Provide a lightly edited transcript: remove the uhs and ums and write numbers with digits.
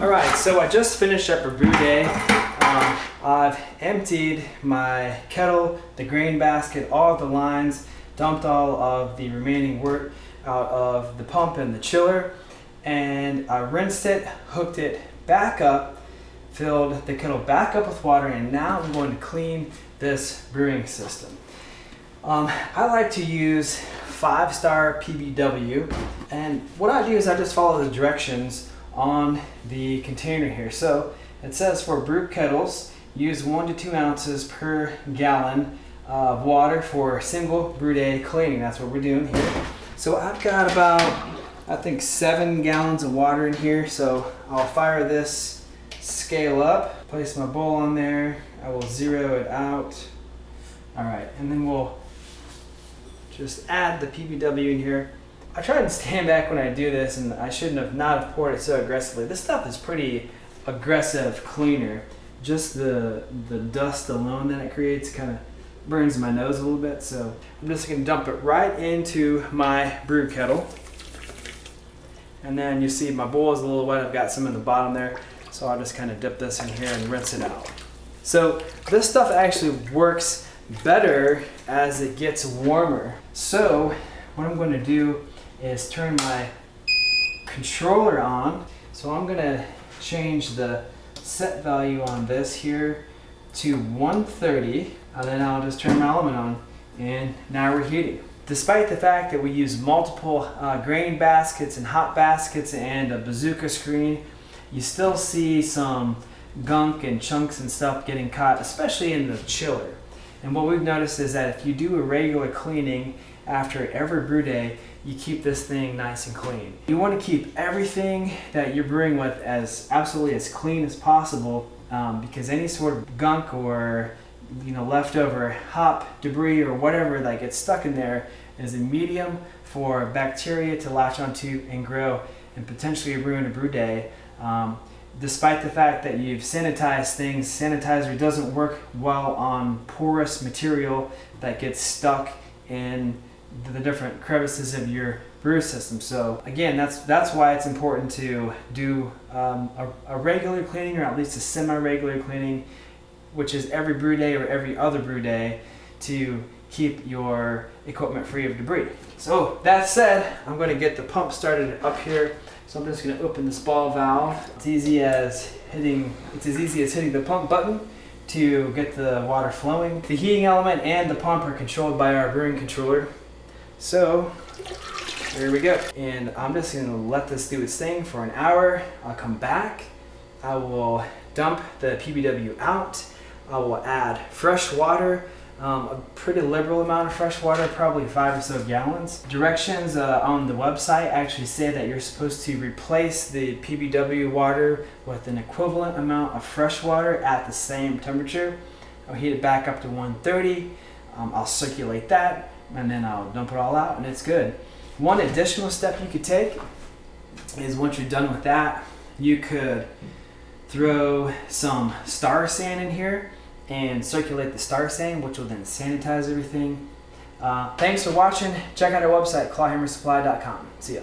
Alright, so I just finished up a brew day. I've emptied my kettle, the grain basket, all of the lines, dumped all of the remaining wort out of the pump and the chiller, and I rinsed it, hooked it back up, filled the kettle back up with water, and now I'm going to clean this brewing system. I like to use 5-star PBW, and what I do is I just follow the directions on the container here. So it says for brew kettles, use 1 to 2 ounces per gallon of water for single brew day cleaning. That's what we're doing here. So I've got about, I think, 7 gallons of water in here. So I'll fire this scale up, place my bowl on there. I will zero it out. All right, and then we'll just add the PBW in here. I try and stand back when I do this, and I shouldn't have not poured it so aggressively. This stuff is pretty aggressive cleaner. Just the dust alone that it creates kind of burns my nose a little bit. So I'm just going to dump it right into my brew kettle. And then you see my bowl is a little wet. I've got some in the bottom there. So I'll just kind of dip this in here and rinse it out. So this stuff actually works better as it gets warmer. So what I'm going to do is turn my controller on. So I'm going to change the set value on this here to 130, and then I'll just turn my element on, and now we're heating. Despite the fact that we use multiple grain baskets and hot baskets and a bazooka screen, you still see some gunk and chunks and stuff getting caught, especially in the chiller. And what we've noticed is that if you do a regular cleaning after every brew day, you keep this thing nice and clean. You want to keep everything that you're brewing with as absolutely as clean as possible, because any sort of gunk or leftover hop debris or whatever that gets stuck in there is a medium for bacteria to latch onto and grow and potentially ruin a brew day. Despite the fact that you've sanitized things, sanitizer doesn't work well on porous material that gets stuck in the different crevices of your brew system. So again, that's why it's important to do a regular cleaning, or at least a semi-regular cleaning, which is every brew day or every other brew day, to keep your equipment free of debris. So that said, I'm going to get the pump started up here. So I'm just going to open this ball valve. It's as easy as hitting the pump button to get the water flowing. The heating element and the pump are controlled by our brewing controller. So there we go. And I'm just going to let this do its thing for an hour. I'll come back. I will dump the PBW out. I will add fresh water. A pretty liberal amount of fresh water, probably 5 or so gallons. Directions on the website actually say that you're supposed to replace the PBW water with an equivalent amount of fresh water at the same temperature. I'll heat it back up to 130. I'll circulate that, and then I'll dump it all out, and it's good. One additional step you could take is, once you're done with that, you could throw some Star San in here and circulate the Star San, which will then sanitize everything. Thanks for watching. Check out our website, clawhammersupply.com. See ya.